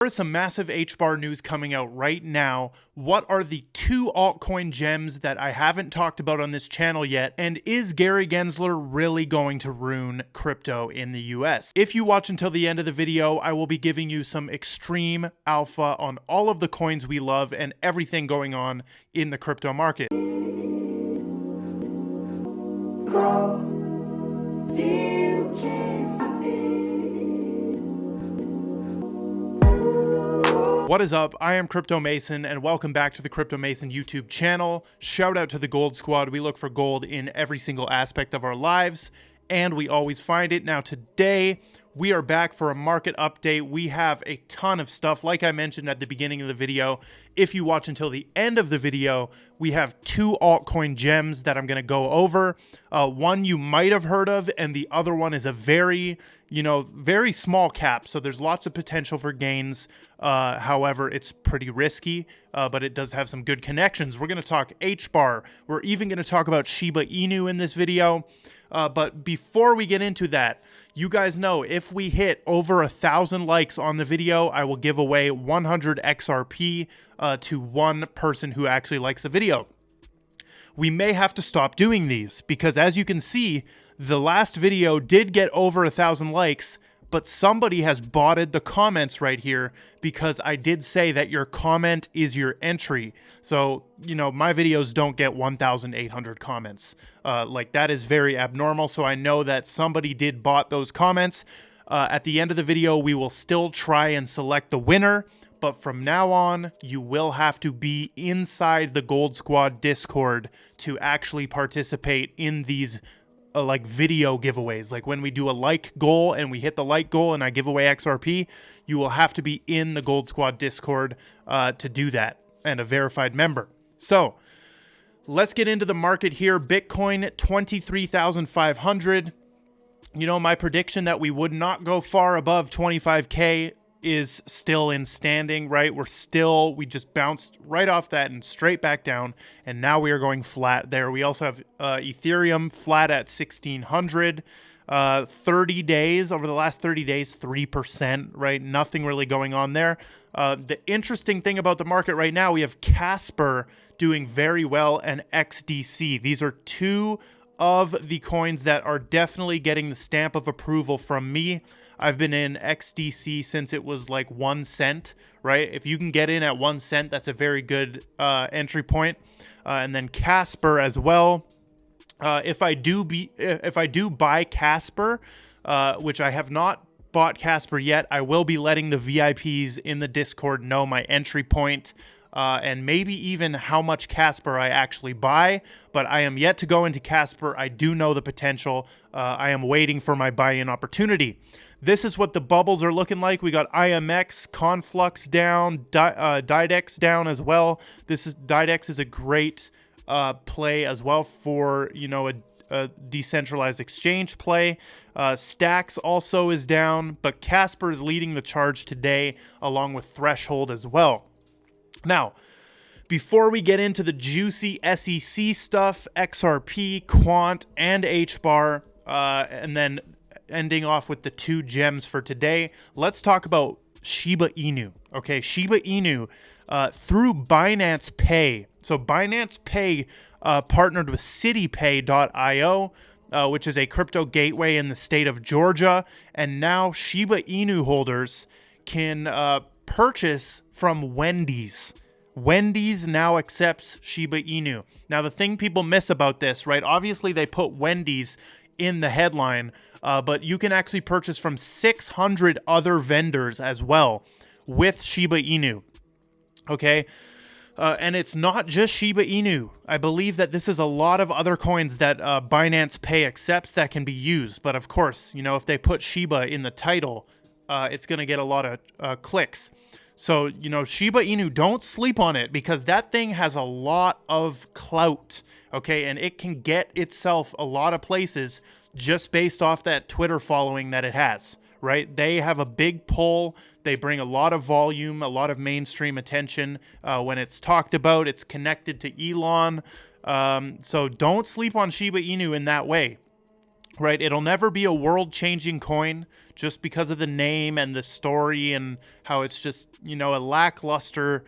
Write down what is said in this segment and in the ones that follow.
There is some massive HBAR news coming out right now. What are the two altcoin gems that I haven't talked about on this channel yet? And is Gary Gensler really going to ruin crypto in the US? If you watch until the end of the video, I will be giving you some extreme alpha on all of the coins we love and everything going on in the crypto market. What is up? I am Crypto Mason and welcome back to the Crypto Mason YouTube channel. Shout out to the Gold Squad. We look for gold in every single aspect of our lives and we always find it. Now today we are back for a market update. We have a ton of stuff. Like I mentioned at the beginning of the video, if you watch until the end of the video, we have two altcoin gems that I'm going to go over. One you might have heard of and the other one is a very small cap, so there's lots of potential for gains. However, it's pretty risky, but it does have some good connections. We're going to talk HBAR. We're even going to talk about Shiba Inu in this video. But before we get into that, you guys know if we hit over 1,000 likes on the video, I will give away 100 XRP to one person who actually likes the video. We may have to stop doing these because, as you can see, the last video did get over 1,000 likes, but somebody has botted the comments right here because I did say that your comment is your entry. So, my videos don't get 1,800 comments. Like, that is very abnormal. So I know that somebody did bot those comments. At the end of the video, we will still try and select the winner. But from now on, you will have to be inside the Gold Squad Discord to actually participate in these like video giveaways. Like when we do a like goal and we hit the like goal and I give away XRP, you will have to be in the Gold Squad Discord to do that and a verified member. So let's get into the market here. Bitcoin 23,500. My prediction that we would not go far above 25K is still in standing, right? We just bounced right off that and straight back down, and now we are going flat there. We also have Ethereum flat at 1,600. 30 days, over the last 30 days, 3%, right? Nothing really going on there. The interesting thing about the market right now, we have Casper doing very well and XDC. These are two of the coins that are definitely getting the stamp of approval from me. I've been in XDC since it was like 1 cent, right? If you can get in at 1 cent, that's a very good entry point. And then Casper as well. If I do buy Casper, which I have not bought Casper yet, I will be letting the VIPs in the Discord know my entry point. And maybe even how much Casper I actually buy, but I am yet to go into Casper. I do know the potential. I am waiting for my buy-in opportunity. This is what the bubbles are looking like. We got IMX, Conflux down, Didex down as well. Didex is a great play as well for a decentralized exchange play. Stacks also is down, but Casper is leading the charge today along with Threshold as well. Now, before we get into the juicy SEC stuff, XRP, Quant, and HBAR, and then ending off with the two gems for today, let's talk about Shiba Inu. Okay, Shiba Inu through Binance Pay. So Binance Pay partnered with CityPay.io, which is a crypto gateway in the state of Georgia, and now Shiba Inu holders can purchase from Wendy's. Wendy's now accepts Shiba Inu. Now, the thing people miss about this, right? Obviously, they put Wendy's in the headline, but you can actually purchase from 600 other vendors as well with Shiba Inu. Okay? And it's not just Shiba Inu. I believe that this is a lot of other coins that Binance Pay accepts that can be used. But of course, if they put Shiba in the title, it's going to get a lot of clicks. So, Shiba Inu, don't sleep on it because that thing has a lot of clout, okay? And it can get itself a lot of places just based off that Twitter following that it has, right? They have a big pull. They bring a lot of volume, a lot of mainstream attention. When it's talked about, it's connected to Elon. So don't sleep on Shiba Inu in that way. right? It'll never be a world-changing coin just because of the name and the story and how it's just, a lackluster.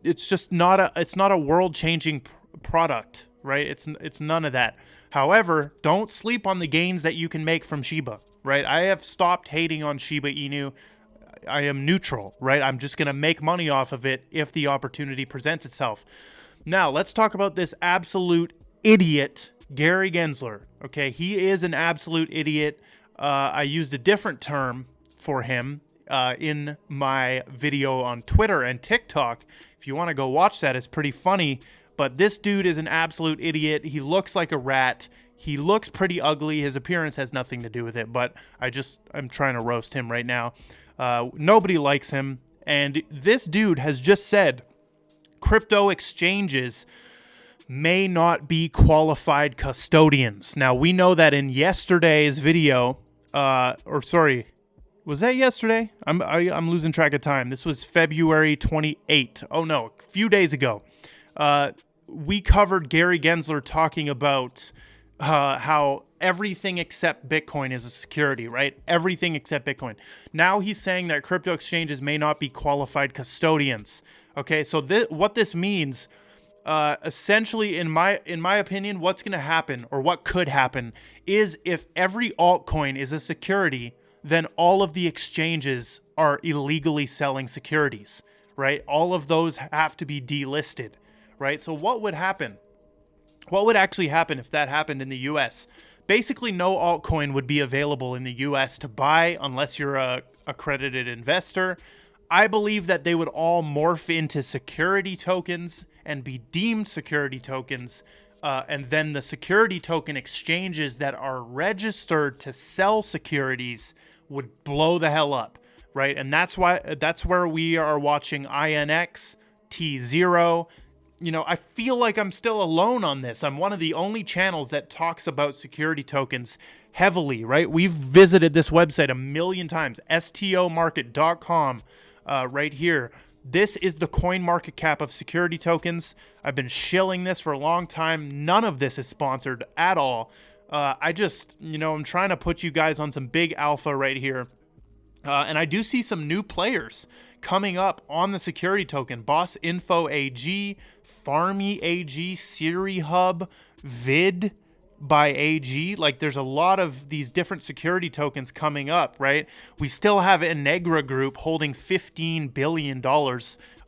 It's just not a world-changing product, right? It's none of that. However, don't sleep on the gains that you can make from Shiba, right? I have stopped hating on Shiba Inu. I am neutral, right? I'm just going to make money off of it if the opportunity presents itself. Now, let's talk about this absolute idiot, Gary Gensler. Okay, he is an absolute idiot. I used a different term for him in my video on Twitter and TikTok. If you want to go watch that, it's pretty funny. But this dude is an absolute idiot. He looks like a rat. He looks pretty ugly. His appearance has nothing to do with it, but I'm trying to roast him right now. Nobody likes him. And this dude has just said crypto exchanges may not be qualified custodians. Now, we know that in yesterday's video, was that yesterday? I'm losing track of time. This was February 28th. Oh, no, a few days ago. We covered Gary Gensler talking about how everything except Bitcoin is a security, right? Everything except Bitcoin. Now he's saying that crypto exchanges may not be qualified custodians. Okay, so what this means, essentially, in my opinion, what's going to happen, or what could happen, is if every altcoin is a security, then all of the exchanges are illegally selling securities, right? All of those have to be delisted, right? So what would happen? What would actually happen if that happened in the US? Basically, no altcoin would be available in the US to buy unless you're a accredited investor. I believe that they would all morph into security tokens and be deemed security tokens. And then the security token exchanges that are registered to sell securities would blow the hell up, right? And that's where we are watching INX, T0. I feel like I'm still alone on this. I'm one of the only channels that talks about security tokens heavily, right? We've visited this website a million times, stomarket.com, right here. This is the coin market cap of security tokens. I've been shilling this for a long time. None of this is sponsored at all. I'm trying to put you guys on some big alpha right here. And I do see some new players coming up on the security token. Boss Info AG, Farmy AG, Siri Hub, Vid by AG. Like, there's a lot of these different security tokens coming up, right? We still have Integra Group holding $15 billion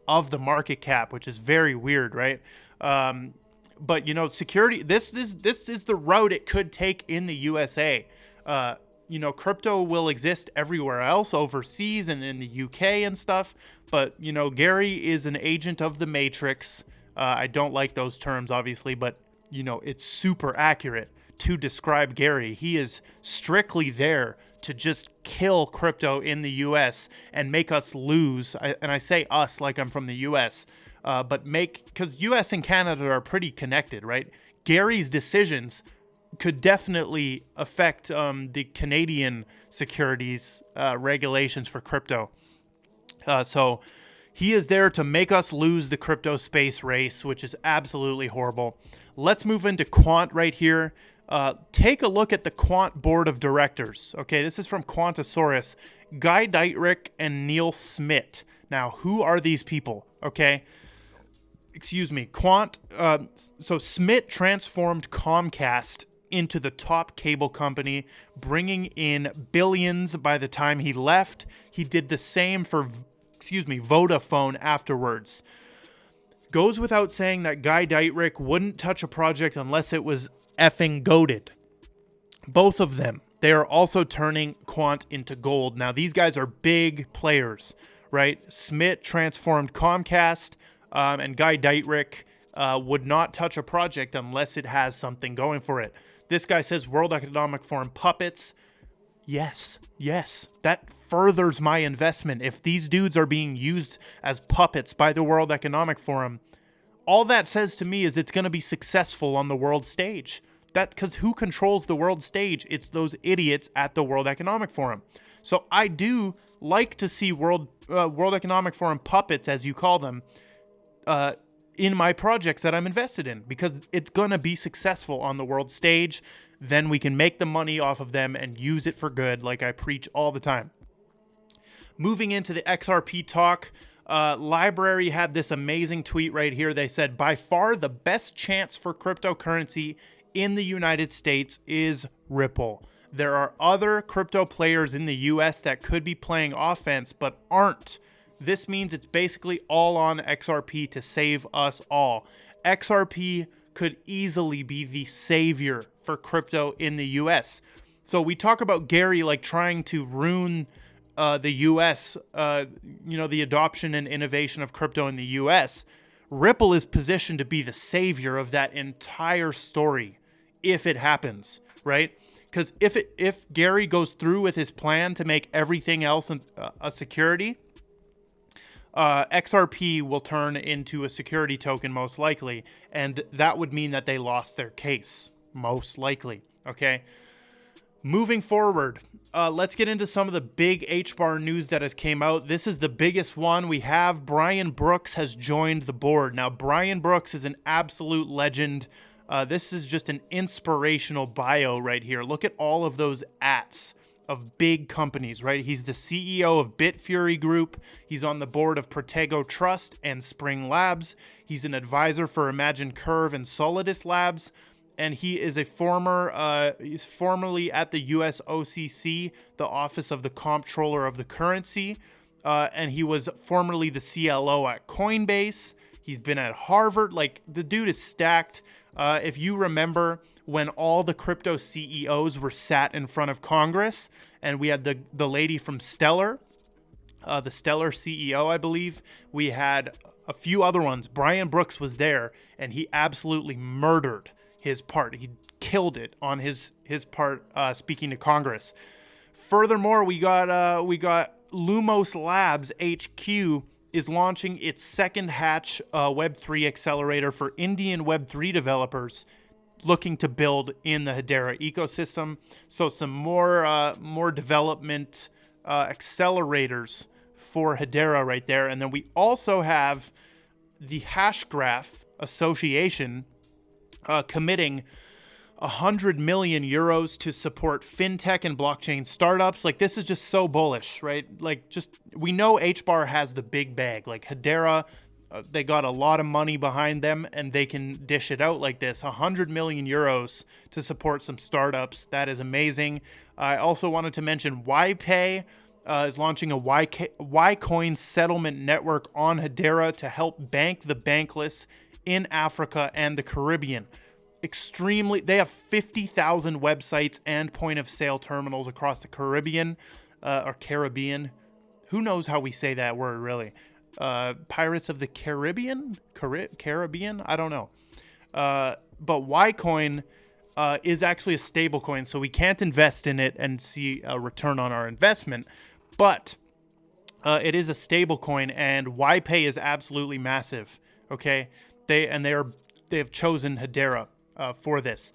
of the market cap, which is very weird, right? But security, this is the route it could take in the USA. Crypto will exist everywhere else, overseas and in the UK and stuff. But, Gary is an agent of the Matrix. I don't like those terms, obviously, but, it's super accurate to describe Gary. He is strictly there to just kill crypto in the US and make us lose. And I say us like I'm from the US, because US and Canada are pretty connected, right? Gary's decisions could definitely affect the Canadian securities regulations for crypto. So he is there to make us lose the crypto space race, which is absolutely horrible. Let's move into Quant right here. Take a look at the Quant board of directors. Okay, this is from Quantosaurus. Guy Dietrich and Neil Smith. Now, who are these people? Okay. Excuse me. So Smith transformed Comcast into the top cable company, bringing in billions by the time he left. He did the same for, Vodafone afterwards. Goes without saying that Guy Dietrich wouldn't touch a project unless it was effing goated. Both of them. They are also turning Quant into gold. Now, these guys are big players, right? Smith transformed Comcast, and Guy Dietrich would not touch a project unless it has something going for it. This guy says World Economic Forum puppets. Yes, that furthers my investment. If these dudes are being used as puppets by the World Economic Forum, all that says to me is it's going to be successful on the world stage. Because who controls the world stage? It's those idiots at the World Economic Forum. So I do like to see World Economic Forum puppets, as you call them, in my projects that I'm invested in, because it's going to be successful on the world stage. Then we can make the money off of them and use it for good, like I preach all the time. Moving into the XRP talk, Library had this amazing tweet right here. They said, by far the best chance for cryptocurrency in the United States is Ripple. There are other crypto players in the US that could be playing offense, but aren't. This means it's basically all on XRP to save us all. XRP could easily be the savior for crypto in the US. So we talk about Gary like trying to ruin the US, the adoption and innovation of crypto in the US. Ripple is positioned to be the savior of that entire story if it happens, right? Because if Gary goes through with his plan to make everything else a security, XRP will turn into a security token most likely, and that would mean that they lost their case, most likely, okay? Moving forward, let's get into some of the big HBAR news that has came out. This is the biggest one. We have Brian Brooks has joined the board. Now, Brian Brooks is an absolute legend. This is just an inspirational bio right here. Look at all of those ats of big companies, right? He's the CEO of Bitfury Group. He's on the board of Protego Trust and Spring Labs. He's an advisor for Imagine Curve and Solidus Labs. And he is a he's formerly at the US OCC, the Office of the Comptroller of the Currency. And he was formerly the CLO at Coinbase. He's been at Harvard. Like, the dude is stacked. If you remember when all the crypto CEOs were sat in front of Congress, and we had the lady from Stellar, the Stellar CEO, I believe. We had a few other ones. Brian Brooks was there, and he absolutely murdered his part. He killed it on his part speaking to Congress. Furthermore, we got Lumos Labs HQ is launching its second hatch Web3 accelerator for Indian Web3 developers looking to build in the Hedera ecosystem. So some more development accelerators for Hedera right there. And then we also have the Hashgraph Association committing 100 million euros to support fintech and blockchain startups. Like, this is just so bullish, right? Like, just, we know HBAR has the big bag. Like, Hedera, they got a lot of money behind them, and they can dish it out like this. 100 million euros to support some startups. That is amazing. I also wanted to mention YPay is launching a Ycoin settlement network on Hedera to help bank the bankless in Africa and the Caribbean. They have 50,000 websites and point of sale terminals across the Caribbean, or Caribbean. Who knows how we say that word, really? Pirates of the Caribbean? Caribbean? I don't know. But Ycoin is actually a stable coin, so we can't invest in it and see a return on our investment. But it is a stable coin, and YPay is absolutely massive. Okay, they have chosen Hedera for this.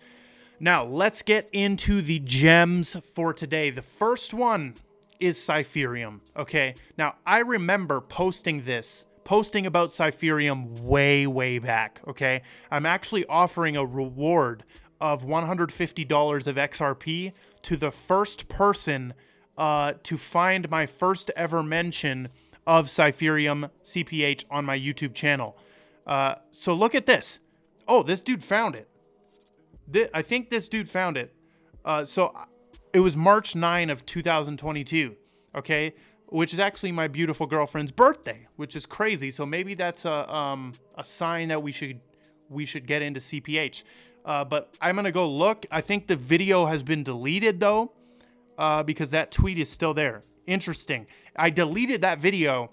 Now let's get into the gems for today. The first one is Cypherium. Okay, now I remember posting about Cypherium way back. Okay, I'm actually offering a reward of $150 of XRP to the first person to find my first ever mention of Cypherium CPH on my YouTube channel. So look at this. Oh, this dude found it. I think this dude found it. So it was March 9 of 2022, okay? Which is actually my beautiful girlfriend's birthday, which is crazy. So maybe that's a sign that we should get into CPH. But I'm gonna go look. I think the video has been deleted though, because that tweet is still there. Interesting. I deleted that video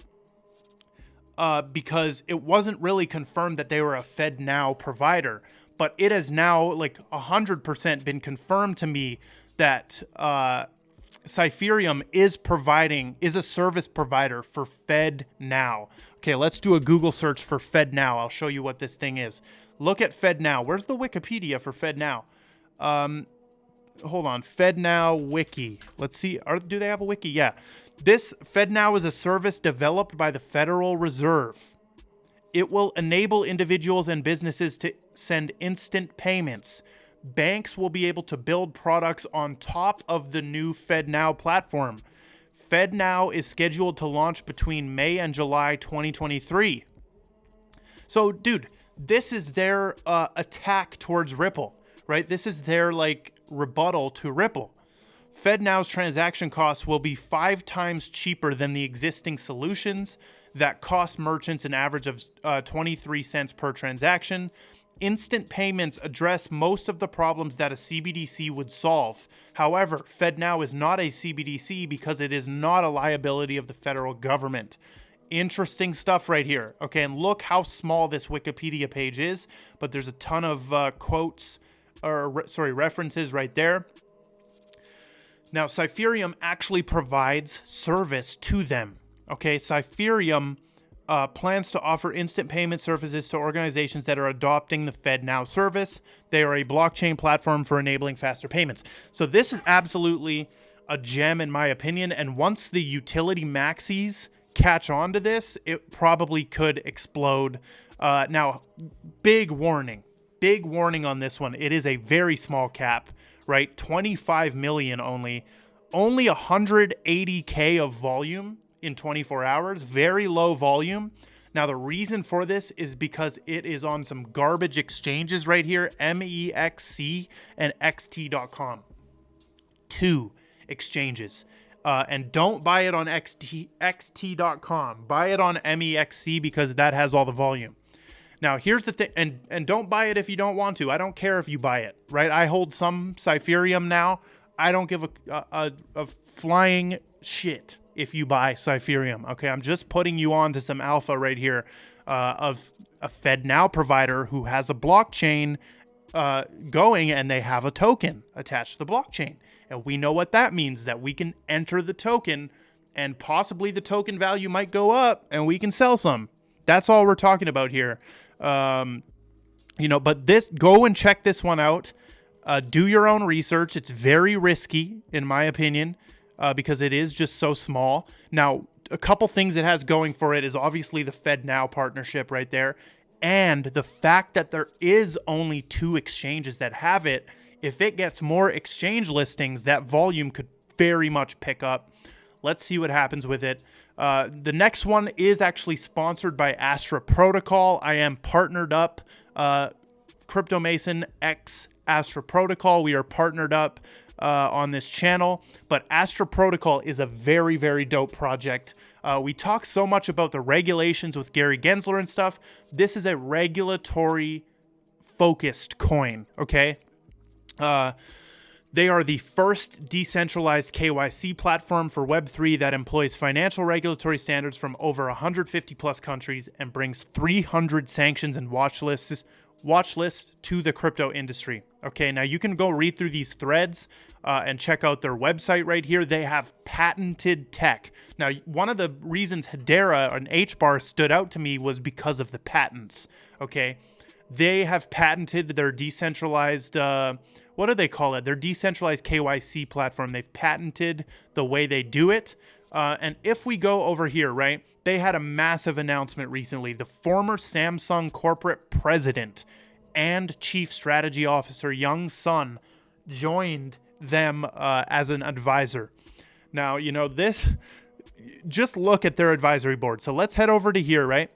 because it wasn't really confirmed that they were a FedNow provider, but it has now like 100% been confirmed to me that Cypherium is a service provider for FedNow. Okay, let's do a Google search for FedNow. I'll show you what this thing is. Look at FedNow. Where's the Wikipedia for FedNow? Hold on, FedNow wiki. Let's see. Do they have a wiki? Yeah. This FedNow is a service developed by the Federal Reserve. It will enable individuals and businesses to send instant payments. Banks will be able to build products on top of the new FedNow platform. FedNow is scheduled to launch between May and July 2023. So, dude, this is their attack towards Ripple, right? This is their, like, rebuttal to Ripple. FedNow's transaction costs will be 5 times cheaper than the existing solutions that cost merchants an average of 23 cents per transaction. Instant payments address most of the problems that a CBDC would solve. However, FedNow is not a CBDC because it is not a liability of the federal government. Interesting stuff right here. Okay, and look how small this Wikipedia page is, but there's a ton of references right there. Now, Cypherium actually provides service to them. Okay, Cypherium plans to offer instant payment services to organizations that are adopting the FedNow service. They are a blockchain platform for enabling faster payments. So this is absolutely a gem in my opinion. And once the utility maxis catch on to this, it probably could explode. Now, big warning on this one. It is a very small cap, right? 25 million only 180K of volume in 24 hours, very low volume. Now, the reason for this is because it is on some garbage exchanges right here, MEXC and XT.com. 2 exchanges. And don't buy it on XT.com. Buy it on MEXC because that has all the volume. Now, here's the thing, and don't buy it if you don't want to. I don't care if you buy it, right? I hold some Cypherium now. I don't give a flying shit if you buy Cypherium, okay? I'm just putting you on to some alpha right here of a FedNow provider who has a blockchain going, and they have a token attached to the blockchain. And we know what that means, that we can enter the token, and possibly the token value might go up, and we can sell some. That's all we're talking about here. But go and check this one out. Do your own research. It's very risky, in my opinion, because it is just so small. Now, a couple things it has going for it is obviously the FedNow partnership right there, and the fact that there is only 2 exchanges that have it. If it gets more exchange listings, that volume could very much pick up. Let's see what happens with it. The next one is actually sponsored by Astra Protocol. I am partnered up, Crypto Mason X Astra Protocol. We are partnered up on this channel, but Astra Protocol is a very, very dope project. We talk so much about the regulations with Gary Gensler and stuff. This is a regulatory focused coin, okay? They are the first decentralized KYC platform for Web3 that employs financial regulatory standards from over 150 plus countries and brings 300 sanctions and watch lists to the crypto industry. Okay, now you can go read through these threads and check out their website right here. They have patented tech. Now, one of the reasons Hedera and HBAR stood out to me was because of the patents. Okay, they have patented their decentralized, what do they call it? Their decentralized KYC platform. They've patented the way they do it. And if we go over here, right, they had a massive announcement recently. The former Samsung corporate president and chief strategy officer, Young Sun, joined them as an advisor. Now, just look at their advisory board. So let's head over to here, right?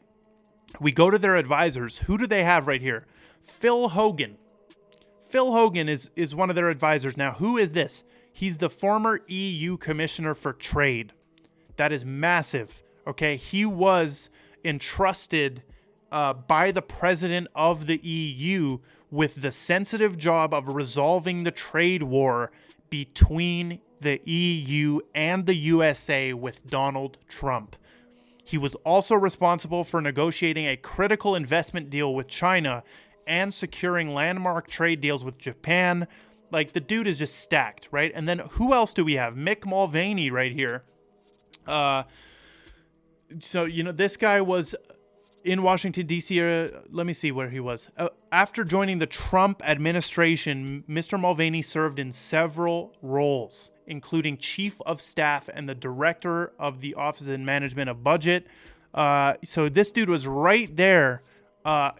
We go to their advisors. Who do they have right here? Phil Hogan. Phil Hogan is one of their advisors. Now, who is this? He's the former EU Commissioner for Trade. That is massive, okay? He was entrusted by the president of the EU with the sensitive job of resolving the trade war between the EU and the USA with Donald Trump. He was also responsible for negotiating a critical investment deal with China and securing landmark trade deals with Japan. Like, the dude is just stacked, right? And then who else do we have? Mick Mulvaney right here. This guy was in Washington, D.C. Let me see where he was. After joining the Trump administration, Mr. Mulvaney served in several roles, including Chief of Staff and the Director of the Office and Management of Budget. So this dude was right there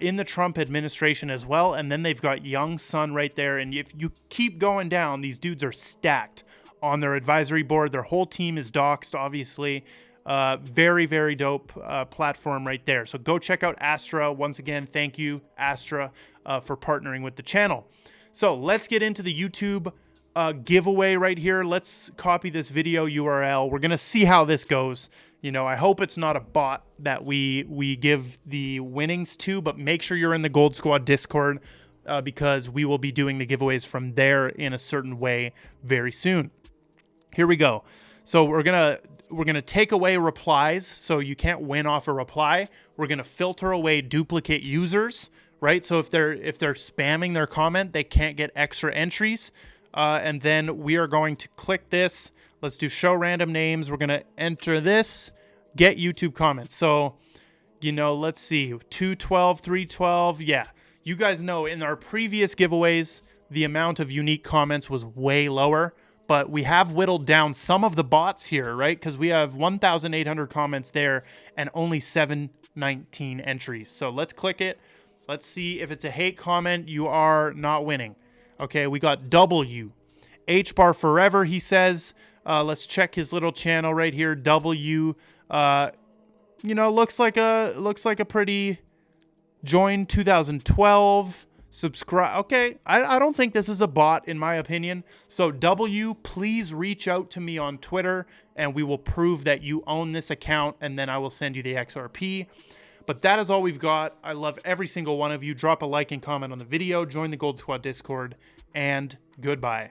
in the Trump administration as well. And then they've got Young Sun right there. And if you keep going down, these dudes are stacked on their advisory board. Their whole team is doxxed, obviously. Very, very dope platform right there. So go check out Astra. Once again, thank you, Astra, for partnering with the channel. So let's get into the YouTube giveaway right here. Let's copy this video URL. We're going to see how this goes. You know, I hope it's not a bot that we give the winnings to, but make sure you're in the Gold Squad Discord because we will be doing the giveaways from there in a certain way very soon. Here we go. So we're gonna take away replies, so you can't win off a reply. We're gonna filter away duplicate users, right? So if they're spamming their comment, they can't get extra entries. And then we are going to click this. Let's do show random names. We're gonna enter this, get YouTube comments. So, you know, let's see, 212, 312. Yeah, you guys know in our previous giveaways, the amount of unique comments was way lower. But we have whittled down some of the bots here, right? Because we have 1,800 comments there and only 719 entries. So let's click it. Let's see if it's a hate comment. You are not winning. Okay, we got W. HBAR forever, he says. Let's check his little channel right here. W. You know, looks like a pretty joined 2012. Subscribe. Okay, I don't think this is a bot in my opinion. So W, please reach out to me on Twitter and we will prove that you own this account and then I will send you the XRP. But that is all we've got. I love every single one of you. Drop a like and comment on the video, join the Gold Squad Discord, and goodbye.